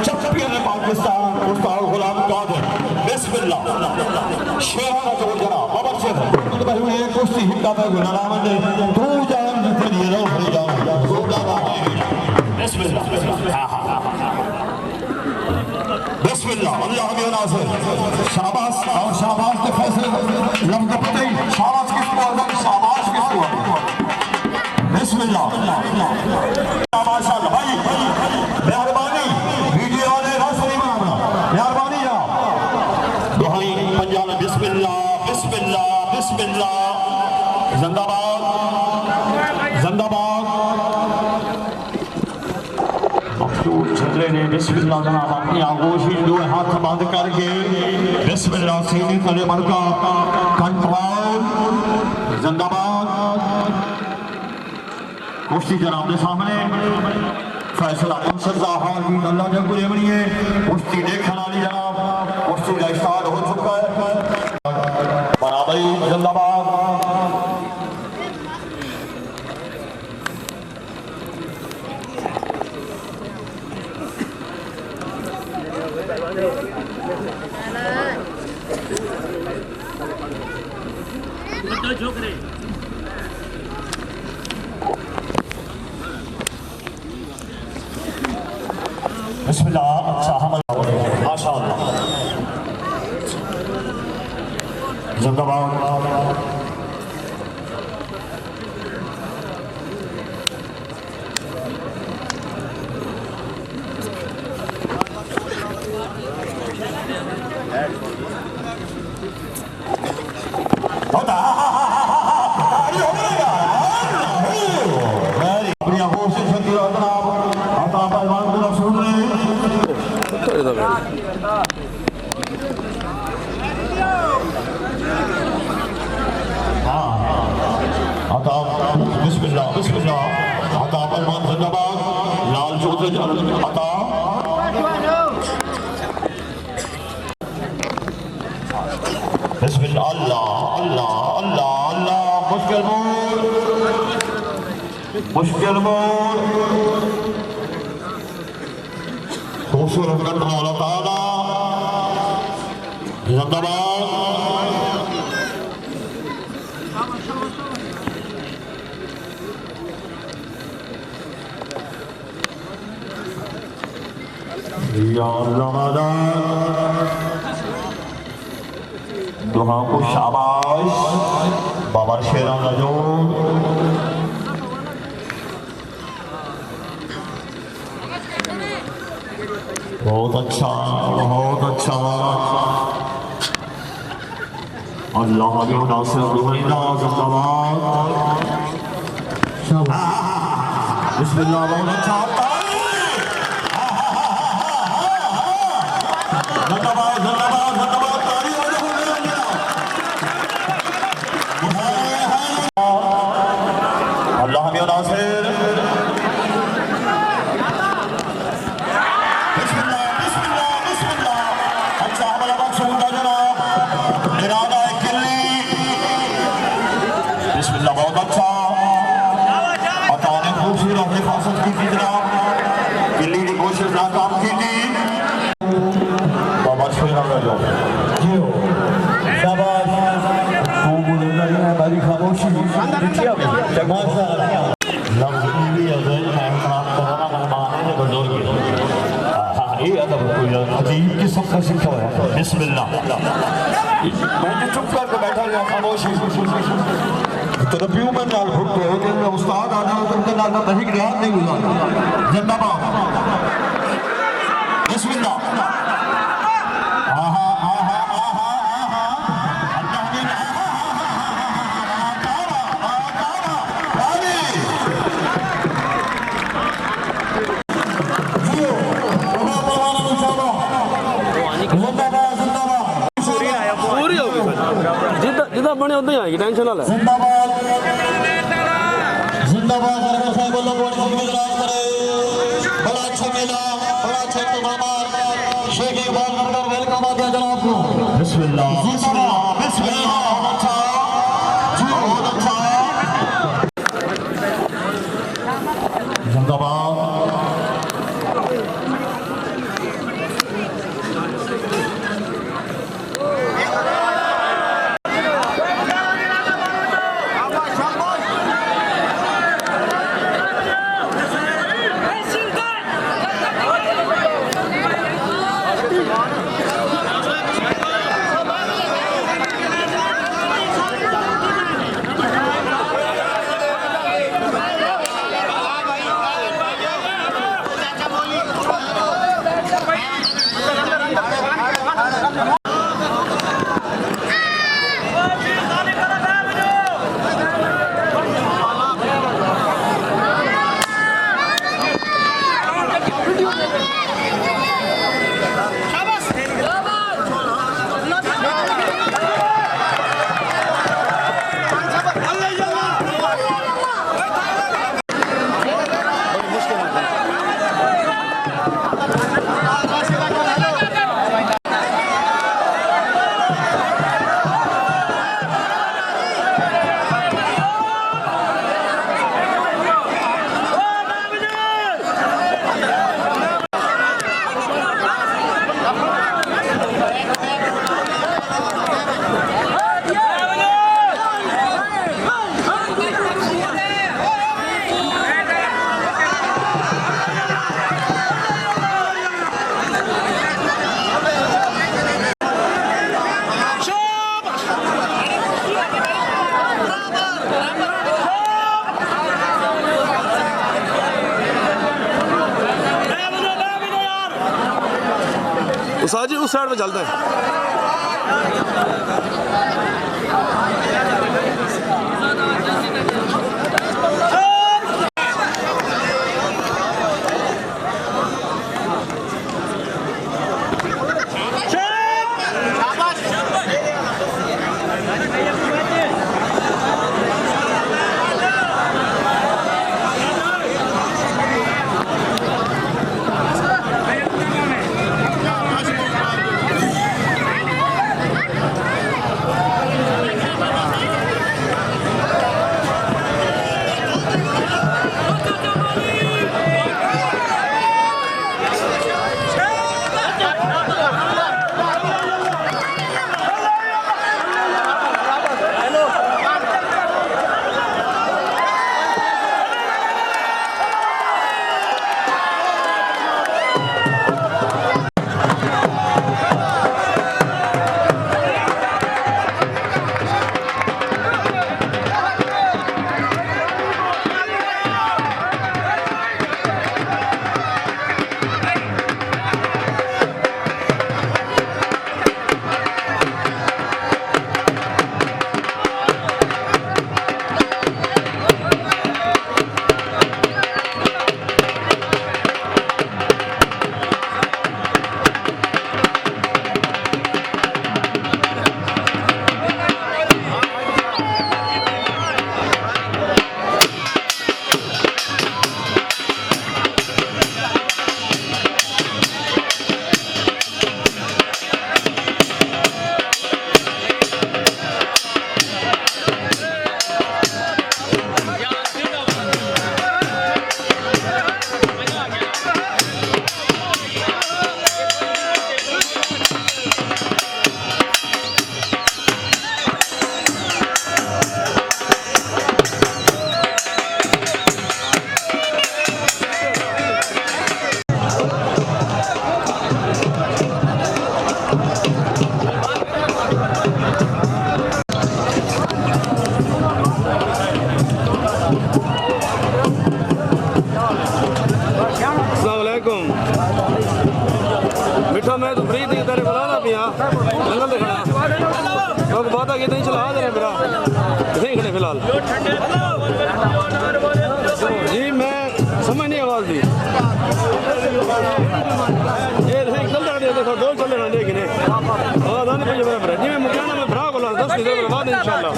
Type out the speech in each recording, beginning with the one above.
Champion Pakistan Ustad Ghulam Qadir बिस्मिल्लाह शेराना जोड़ जनाब बाबर शेर तो भाई ये कुश्ती हिंदा पे गुलाम ने तू जान जितने लिए रो भरी जाओ बिस्मिल्लाह बिस्मिल्लाह अल्लाह के नाज़िर शाबाश और शाबाश के फैसले लफ्ज़ पता ही शाबाश किसको आता है शाबाश किसको आता है बिस्मिल्लाह माशाअल्लाह भाई मेहरबानी वीडियो वाले रास्ते नहीं बनाना मेहरबानी जनाब दुहाई पंजाब में बिस्मिल्लाह बिस्मिल्लाह बिस्मिल्लाह जिंदाबाद जिंदाबाद छल्ले ने बिस्मिल्लाह जनाब अपनी आगोशी दो हाथ बंद करके बिस्मिल्लाह सीने तले मलका कंट्रोल जिंदाबाद कुश्ती जनाब के सामने फैसला अल्लाह ने बुरे बनिए कुश्ती देखने वाली जनाब कुश्ती का स्टार्ट हो चुका है बराबरी जिंदाबाद बिस्मिल्लाह अच्छा हमला माशाअल्लाह जिंदाबाद बिस्मिल्लाह बिस्मिल्लाह आता पहलवान जिंदाबाद लाल चौधरी आता बिस्मिल्लाह अल्लाह अल्लाह अल्लाह अल्लाह मुश्किल मोड़ खूबसूरत करना अल्लाह ताला जिंदाबाद या दुआ को शाबाश बाबर शेराना जो बहुत अच्छा अल्लाह के नासिर जिंदाबाद बिस्मिल्लाह बहुत अच्छा जिंदाबाद जिंदाबाद जिंदाबाद अल्लाह के नासिर बिस्मिल्लाह बिस्मिल्लाह बिस्मिल्लाह अच्छा हमारा बख्शूदा जनाब इरादा है किल्ली बिस्मिल्लाह बहुत अच्छा अता ने खूबसूरत हिफाजत की थी जनाब किल्ली की कोशिश नाकाम की थी बाबा शेराना जो जी हो शाबाश तू बोलेगा ये हमारी खामोशी देखिए माशाअल्लाह लफ्ज़ भी अज़ल है कोरोना मेहमान है जो डोर के ये अदब कोई अजीब किस्म का सीखा है बिस्मिल्लाह मैं तो चुप करके बैठा रहा खामोशी तो रबियों में नाल फुट गए कि उस्ताद आना तो उनके नाल का दही गिलास नहीं गुजारा जिंदाबाद बिस्मिल्लाह जितना बने उतना ही आएगी टेंशन ना ले जिंदाबाद जिंदाबाद सरकार साहब लोग बड़ी गुजरात करे बड़ा अच्छा मेला बड़ा अच्छा प्रोग्राम शेख इकबाल नगर वेलकम आ गया जनाब को बिस्मिल्लाह बिस्मिल्लाह बिस्मिल्लाह अच्छा बहुत अच्छा जिंदाबाद उस्ताद जी उस साइड पे चलता है। मिठा मैं तो फ्री थी तेरे बुलाना पिया लंगल देखना अब बात आ गई नहीं चला दे मेरा नहीं खड़े फिलहाल जी मैं समझ नहीं आवाज दी ये चल रहा है देखो दो चल रहे हैं लेकिन आवाज आने पे मेरा जी मैं मुकाना में भरा बोला 10 दिन बाद इंशाल्लाह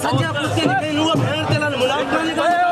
संजय पुत्र के कहीं लूंगा भेड़ तेला मुलाकात